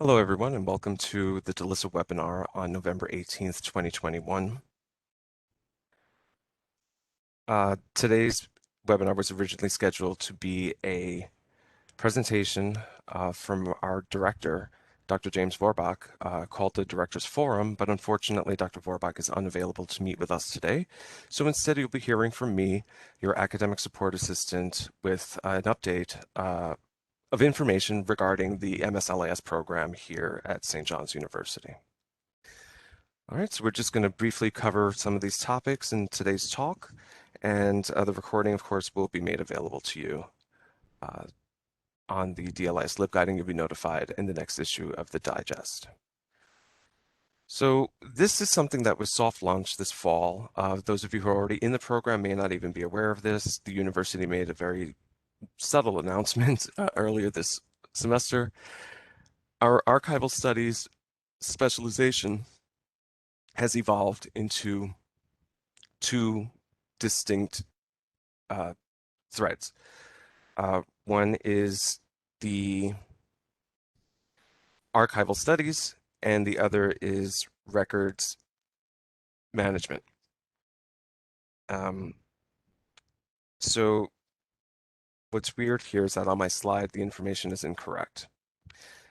Hello, everyone, and welcome to the DLIS webinar on November 18th, 2021. Today's webinar was originally scheduled to be a presentation from our director, Dr. James Vorbach, called the Directors Forum, but unfortunately, Dr. Vorbach is unavailable to meet with us today. So instead, you'll be hearing from me, your academic support assistant, with an update of information regarding the MSLIS program here at St. John's University. All right, so we're just going to briefly cover some of these topics in today's talk, and the recording, of course, will be made available to you on the DLIS LibGuide, and you'll be notified in the next issue of the digest. So this is something that was soft launched this fall. Those of you who are already in the program may not even be aware of this. The university made a very subtle announcement earlier this semester. Our archival studies specialization has evolved into two distinct threads. One is the archival studies, and the other is records management. So what's weird here is that on my slide, the information is incorrect.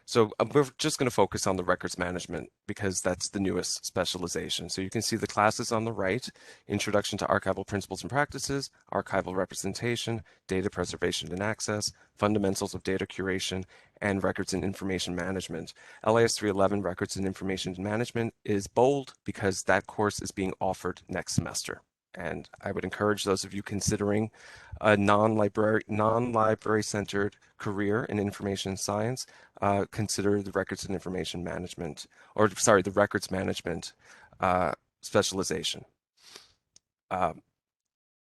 So we're just going to focus on the records management because that's the newest specialization. So you can see the classes on the right: Introduction to Archival Principles and Practices, Archival Representation, Data Preservation and Access, Fundamentals of Data Curation, and Records and Information Management. LIS 311 Records and Information Management is bold because that course is being offered next semester. And I would encourage those of you considering a non-library centered career in information science, consider the records and information management, or sorry, the records management specialization.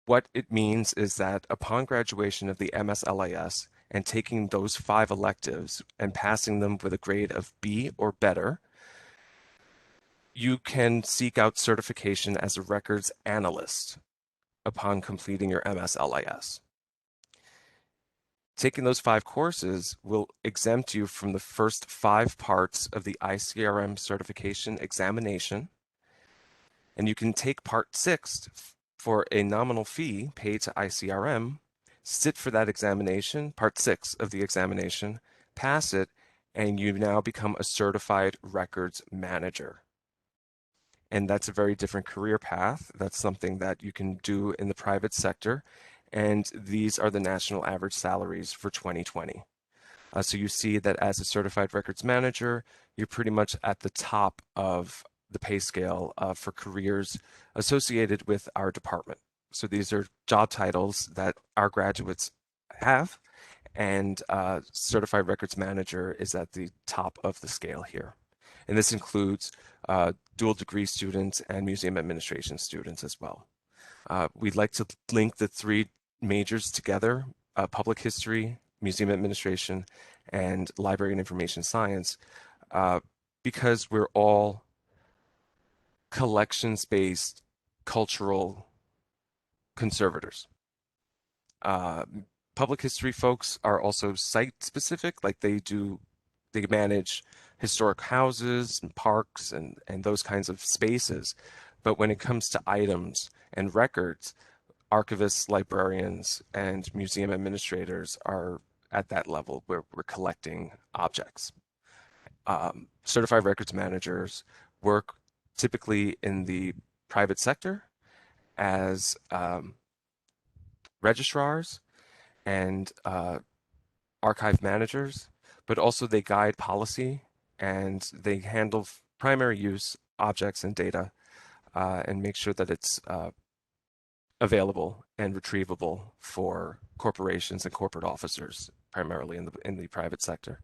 What it means is that upon graduation of the MSLIS and taking those 5 electives and passing them with a grade of B or better, you can seek out certification as a records analyst upon completing your MSLIS. Taking those 5 courses will exempt you from the first 5 parts of the ICRM certification examination, and you can take part 6 for a nominal fee paid to ICRM, sit for that examination, part 6 of the examination, pass it, and you now become a certified records manager. And that's a very different career path. That's something that you can do in the private sector. And these are the national average salaries for 2020. So you see that as a certified records manager, you're pretty much at the top of the pay scale for careers associated with our department. So these are job titles that our graduates have, and certified records manager is at the top of the scale here. And this includes dual degree students and museum administration students as well. We'd like to link the 3 majors together: public history, museum administration, and library and information science, because we're all collections-based cultural conservators. Public history folks are also site-specific, like they manage historic houses and parks and those kinds of spaces. But when it comes to items and records, archivists, librarians, and museum administrators are at that level where we're collecting objects. Certified records managers work typically in the private sector as registrars and archive managers, but also they guide policy and they handle primary use objects and data and make sure that it's available and retrievable for corporations and corporate officers, primarily in the private sector.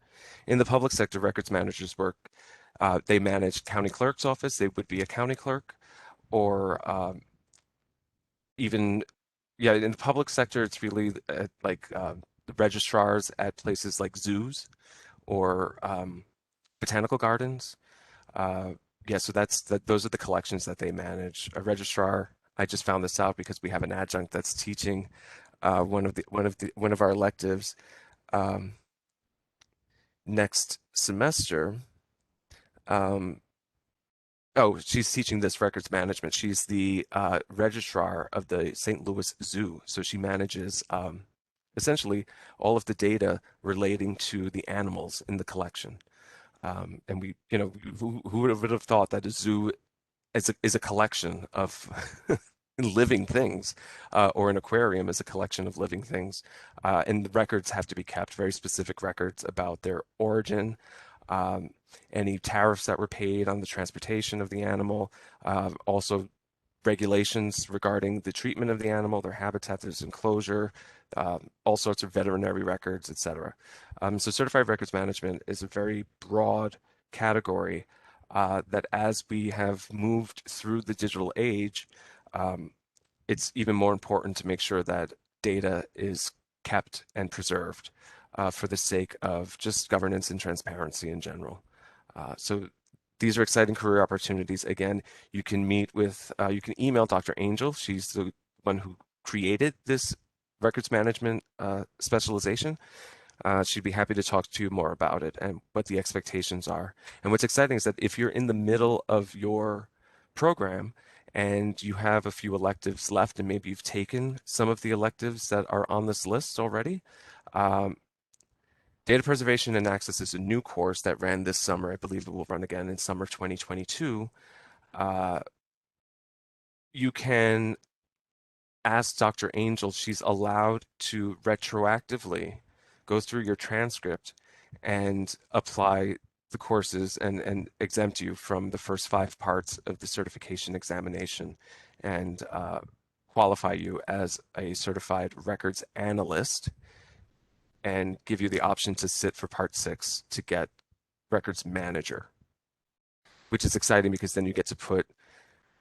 In the public sector, records managers work, they manage county clerk's office. They would be a county clerk, or even, yeah, in the public sector, it's really like the registrars at places like zoos or botanical gardens. Yeah, so those are the collections that they manage. A registrar, I just found this out because we have an adjunct that's teaching one of our electives. next semester, um, oh, she's teaching this records management. She's the registrar of the St. Louis Zoo. So she manages essentially all of the data relating to the animals in the collection. And we, who would have thought that a zoo is a collection of living things, or an aquarium is a collection of living things. And the records have to be kept, very specific records about their origin, um, any tariffs that were paid on the transportation of the animal, also regulations regarding the treatment of the animal, their habitat, their enclosure, all sorts of veterinary records, etc. So certified records management is a very broad category that as we have moved through the digital age, um, it's even more important to make sure that data is kept and preserved for the sake of just governance and transparency in general. So these are exciting career opportunities. Again, you can meet with, you can email Dr. Angel. She's the one who created this records management specialization. She'd be happy to talk to you more about it and what the expectations are. And what's exciting is that if you're in the middle of your program and you have a few electives left, and maybe you've taken some of the electives that are on this list already, um, Data Preservation and Access is a new course that ran this summer. I believe it will run again in summer 2022. You can ask Dr. Angel. She's allowed to retroactively go through your transcript and apply the courses and exempt you from the first 5 parts of the certification examination and qualify you as a certified records analyst and give you the option to sit for part 6 to get records manager, which is exciting because then you get to put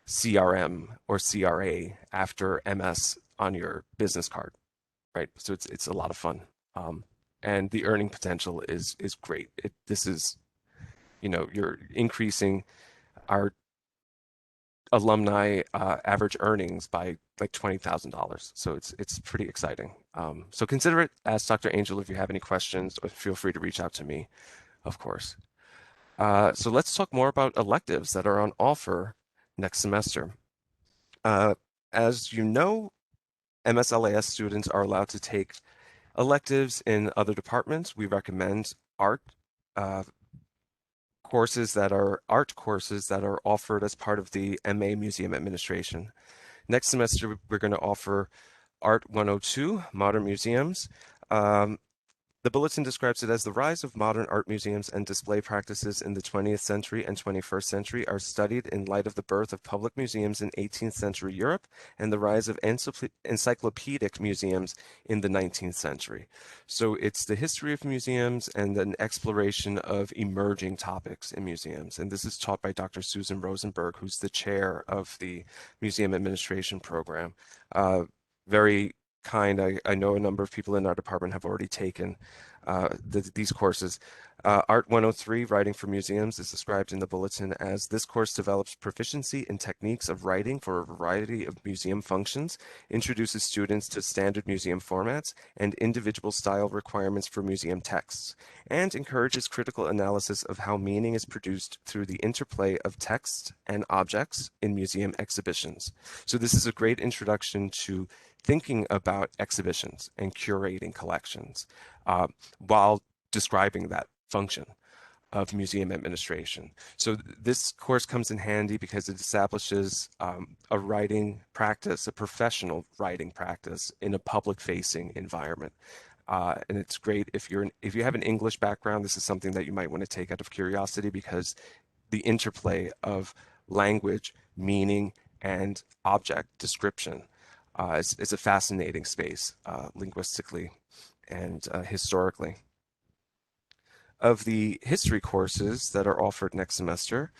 CRM or CRA after MS on your business card, right? So it's a lot of fun. And the earning potential is great. This is, you're increasing our alumni average earnings by like $20,000. So it's pretty exciting. So consider it. Ask Dr. Angel if you have any questions, or feel free to reach out to me, of course. So let's talk more about electives that are on offer next semester. As you know, MSLAS students are allowed to take electives in other departments. We recommend art courses that are offered as part of the MA Museum Administration. Next semester, we're going to offer Art 102, Modern Museums. The bulletin describes it as the rise of modern art museums and display practices in the 20th century and 21st century are studied in light of the birth of public museums in 18th century Europe and the rise of encyclopedic museums in the 19th century. So it's the history of museums and an exploration of emerging topics in museums. And this is taught by Dr. Susan Rosenberg, who's the chair of the Museum Administration Program. Very kind. I know a number of people in our department have already taken these courses. Art 103, Writing for Museums, is described in the bulletin as this course develops proficiency in techniques of writing for a variety of museum functions, introduces students to standard museum formats and individual style requirements for museum texts, and encourages critical analysis of how meaning is produced through the interplay of text and objects in museum exhibitions. So this is a great introduction to thinking about exhibitions and curating collections while describing that function of museum administration. So this course comes in handy because it establishes a writing practice, a professional writing practice in a public-facing environment. And it's great if you have an English background. This is something that you might want to take out of curiosity because the interplay of language, meaning, and object description is a fascinating space linguistically and historically. Of the history courses that are offered next semester,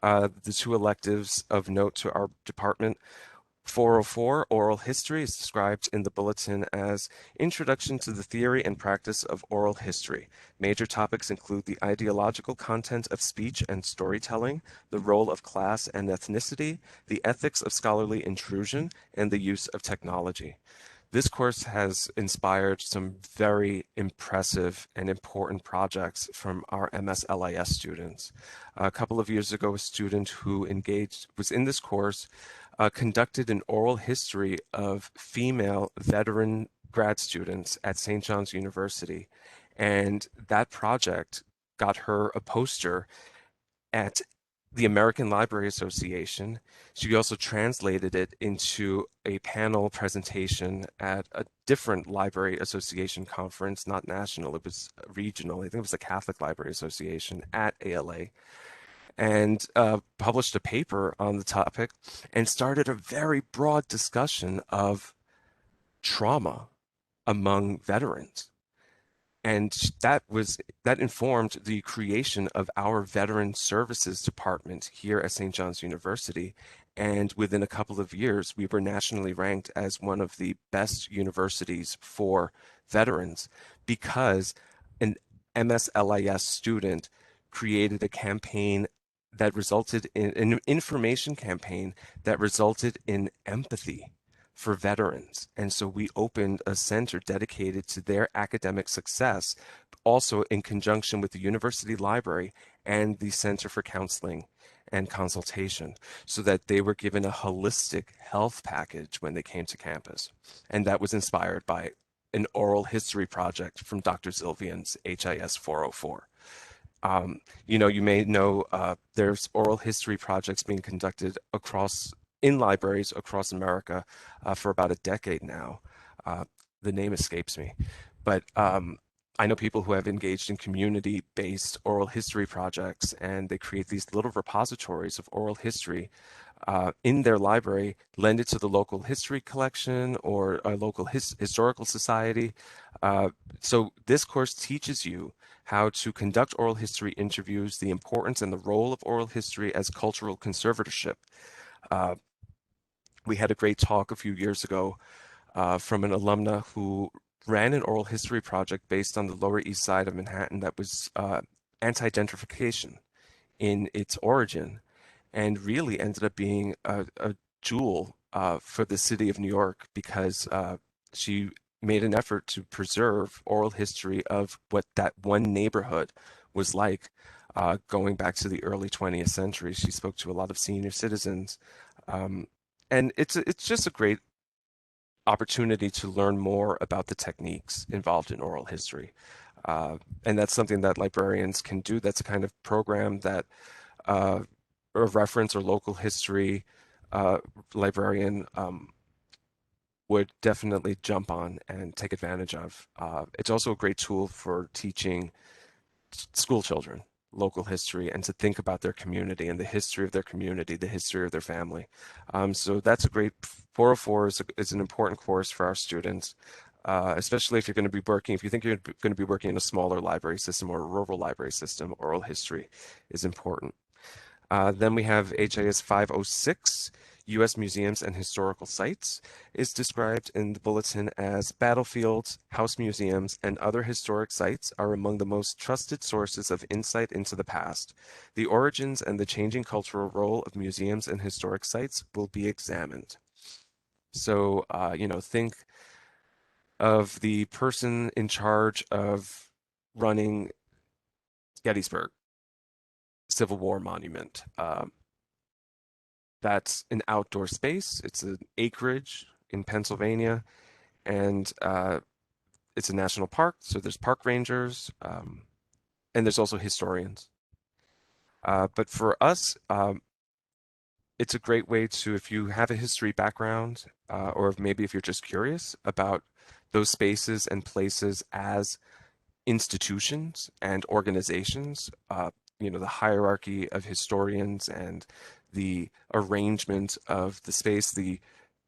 the 2 electives of note to our department, 404, Oral History, is described in the bulletin as Introduction to the Theory and Practice of Oral History. Major topics include the ideological content of speech and storytelling, the role of class and ethnicity, the ethics of scholarly intrusion, and the use of technology. this course has inspired some very impressive and important projects from our MSLIS students. A couple of years ago, a student who was in this course conducted an oral history of female veteran grad students at St. John's University. And that project got her a poster at the American Library Association. She also translated it into a panel presentation at a different Library Association conference, not national, it was regional. I think it was the Catholic Library Association at ALA, and published a paper on the topic and started a very broad discussion of trauma among veterans. And that informed the creation of our Veteran Services Department here at St. John's University. And within a couple of years, we were nationally ranked as one of the best universities for veterans because an MSLIS student created a campaign that resulted in an information campaign that resulted in empathy for veterans. And so we opened a center dedicated to their academic success, also in conjunction with the University Library and the Center for Counseling and Consultation, so that they were given a holistic health package when they came to campus. And that was inspired by an oral history project from Dr. Zilvian's HIS 404. You may know there's oral history projects being conducted in libraries across America for about a decade now. The name escapes me, but I know people who have engaged in community-based oral history projects, and they create these little repositories of oral history in their library, lend it to the local history collection or a local historical society. So this course teaches you how to conduct oral history interviews, the importance and the role of oral history as cultural conservatorship. We had a great talk a few years ago from an alumna who ran an oral history project based on the Lower East Side of Manhattan that was anti-gentrification in its origin, and really ended up being a jewel for the city of New York because she made an effort to preserve oral history of what that one neighborhood was like going back to the early 20th century. She spoke to a lot of senior citizens. And it's just a great opportunity to learn more about the techniques involved in oral history. And that's something that librarians can do. That's a kind of program that a reference or local history librarian would definitely jump on and take advantage of. It's also a great tool for teaching school children local history and to think about their community and the history of their community, the history of their family. So that's a great 404 is an important course for our students, especially if you're going to be working, if you think you're going to be working in a smaller library system or a rural library system, oral history is important. Then we have HIS 506, U.S. Museums and Historical Sites, is described in the bulletin as battlefields, house museums, and other historic sites are among the most trusted sources of insight into the past. The origins and the changing cultural role of museums and historic sites will be examined. So, think of the person in charge of running Gettysburg Civil War Monument. That's an outdoor space. It's an acreage in Pennsylvania, and it's a national park. So there's park rangers, and there's also historians. But for us, it's a great way to, if you have a history background, or maybe if you're just curious about those spaces and places as institutions and organizations, the hierarchy of historians and the arrangement of the space, the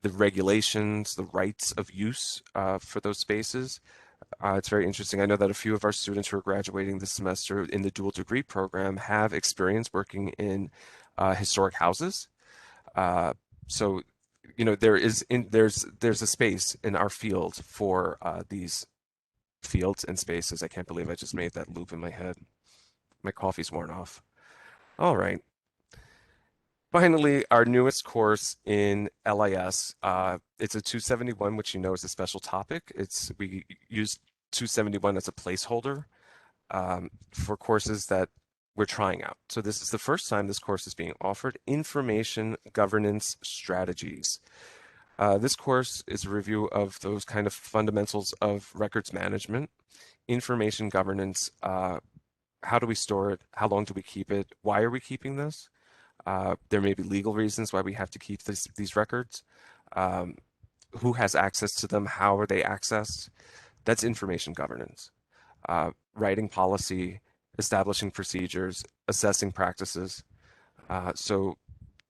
regulations, the rights of use for those spaces. It's very interesting. I know that a few of our students who are graduating this semester in the dual degree program have experience working in historic houses. So, there's a space in our field for these fields and spaces. I can't believe I just made that loop in my head. My coffee's worn off. All right. Finally, our newest course in LIS, it's a 271, which you know is a special topic. We use 271 as a placeholder for courses that we're trying out. So this is the first time this course is being offered, Information Governance Strategies. This course is a review of those kind of fundamentals of records management, information governance, how do we store it, how long do we keep it, why are we keeping this? There may be legal reasons why we have to keep these records. Um, who has access to them? How are they accessed? That's information governance. Writing policy, establishing procedures, assessing practices. So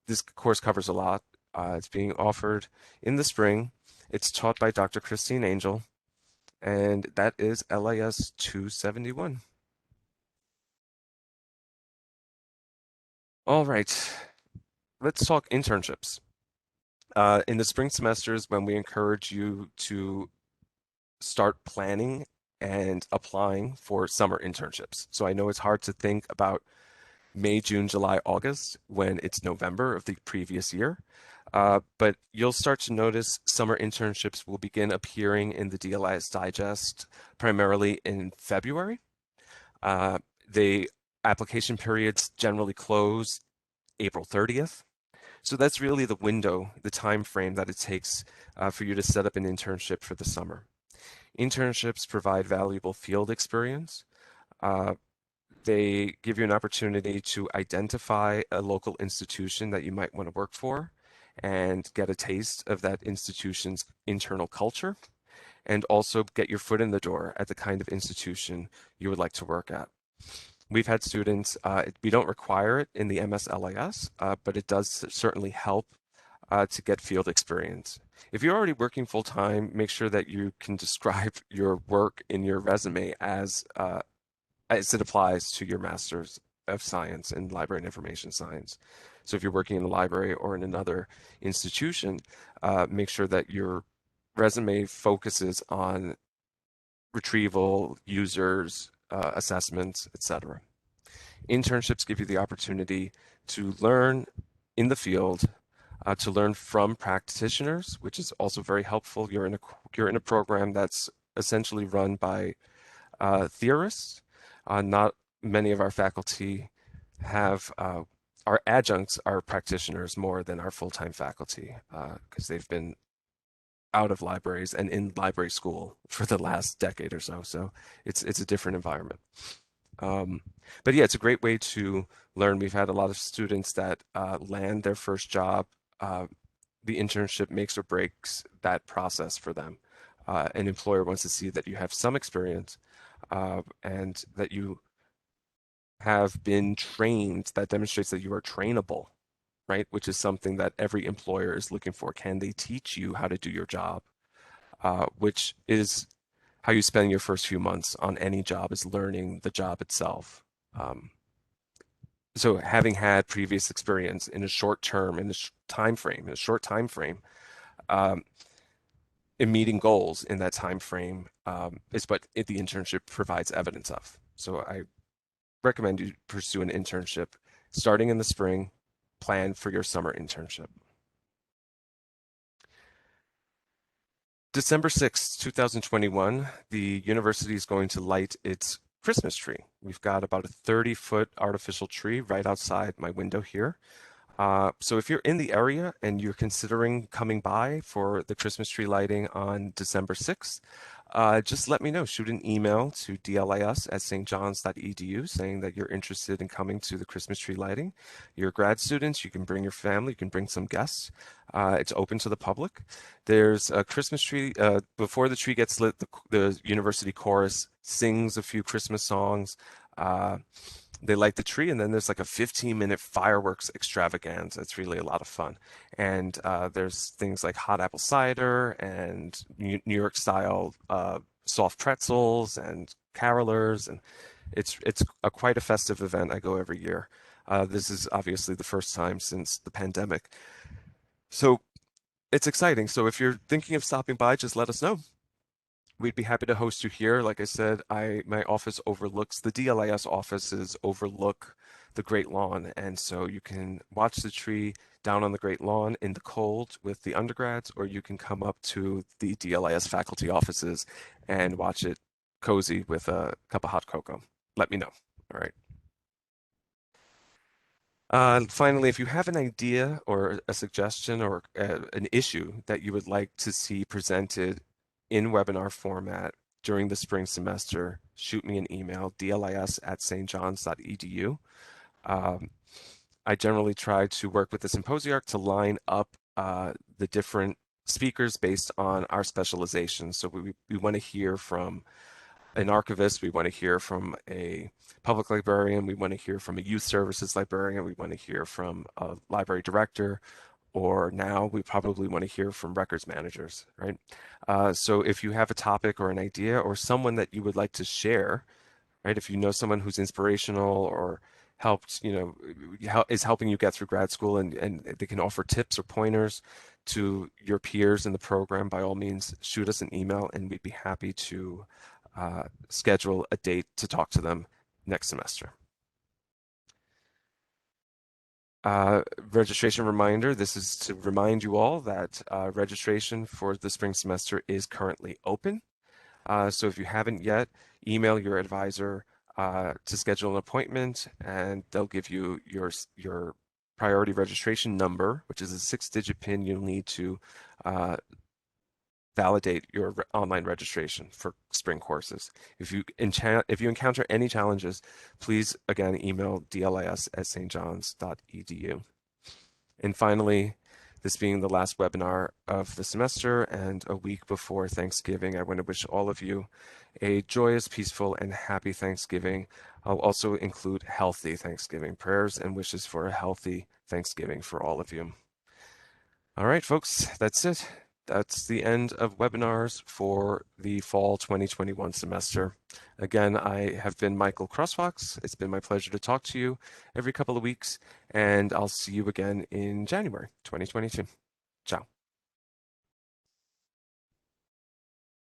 this course covers a lot. It's being offered in the spring. It's taught by Dr. Christine Angel, and that is LIS 271. All right, let's talk internships. In the spring semesters, when we encourage you to start planning and applying for summer internships. So I know it's hard to think about May, June, July, August when it's November of the previous year. But you'll start to notice summer internships will begin appearing in the DLIS Digest primarily in February. Uh, the application periods generally close April 30th. So that's really the window, the time frame that it takes for you to set up an internship for the summer. Internships provide valuable field experience. Uh, they give you an opportunity to identify a local institution that you might want to work for and get a taste of that institution's internal culture, and also get your foot in the door at the kind of institution you would like to work at. We've had students, we don't require it in the MSLIS, but it does certainly help to get field experience. If you're already working full time, make sure that you can describe your work in your resume as it applies to your Master's of Science in Library and Information Science. So if you're working in a library or in another institution, make sure that your resume focuses on retrieval, users, assessments, etc. Internships give you the opportunity to learn in the field, to learn from practitioners, which is also very helpful. You're in a program that's essentially run by theorists. Not many of our faculty have our adjuncts are practitioners more than our full-time faculty because they've been out of libraries and in library school for the last decade or so. So it's a different environment. Um, but yeah, it's a great way to learn. We've had a lot of students that land their first job. The internship makes or breaks that process for them. An employer wants to see that you have some experience and that you have been trained. That demonstrates that you are trainable, right? Which is something that every employer is looking for. Can they teach you how to do your job? Which is how you spend your first few months on any job, is learning the job itself. So having had previous experience in a short term, in a short time frame, um, in meeting goals in that time frame is what the internship provides evidence of. So I recommend you pursue an internship starting in the spring, plan for your summer internship. December 6th, 2021, the university is going to light its Christmas tree. We've got about a 30-foot artificial tree right outside my window here. So if you're in the area and you're considering coming by for the Christmas tree lighting on December 6th, just let me know. Shoot an email to dlis@stjohns.edu saying that you're interested in coming to the Christmas tree lighting. You're grad students, you can bring your family, you can bring some guests. It's open to the public. There's a Christmas tree. Before the tree gets lit, the university chorus sings a few Christmas songs. They light the tree, and then there's like a 15-minute fireworks extravaganza. It's really a lot of fun. And there's things like hot apple cider and New York style soft pretzels and carolers, and it's quite a festive event. I go every year. This is obviously the first time since the pandemic, so it's exciting. So if you're thinking of stopping by, just let us know. We'd be happy to host you here. Like I said, my office overlooks the DLIS offices overlook the Great Lawn. And so you can watch the tree down on the Great Lawn in the cold with the undergrads, or you can come up to the DLIS faculty offices and watch it cozy with a cup of hot cocoa. Let me know. All right. Finally, if you have an idea or a suggestion or an issue that you would like to see presented in webinar format during the spring semester, shoot me an email, dlis@stjohns.edu. Um, I generally try to work with the symposiarch to line up the different speakers based on our specialization. So we want to hear from an archivist, we want to hear from a public librarian, we want to hear from a youth services librarian, we want to hear from a library director, or now we probably want to hear from records managers, right? So if you have a topic or an idea or someone that you would like to share, right? If you know someone who's inspirational or helped, is helping you get through grad school and they can offer tips or pointers to your peers in the program, by all means, shoot us an email and we'd be happy to schedule a date to talk to them next semester. Registration reminder, this is to remind you all that registration for the spring semester is currently open. So if you haven't yet, email your advisor to schedule an appointment, and they'll give you your priority registration number, which is a 6-digit PIN you'll need to validate your online registration for spring courses. If you encounter any challenges, please again email dlis@stjohns.edu. And finally, this being the last webinar of the semester and a week before Thanksgiving, I want to wish all of you a joyous, peaceful, and happy Thanksgiving. I'll also include healthy Thanksgiving prayers and wishes for a healthy Thanksgiving for all of you. All right, folks, that's it. That's the end of webinars for the fall 2021 semester. Again, I have been Michael Crossfox. It's been my pleasure to talk to you every couple of weeks, and I'll see you again in January 2022. Ciao.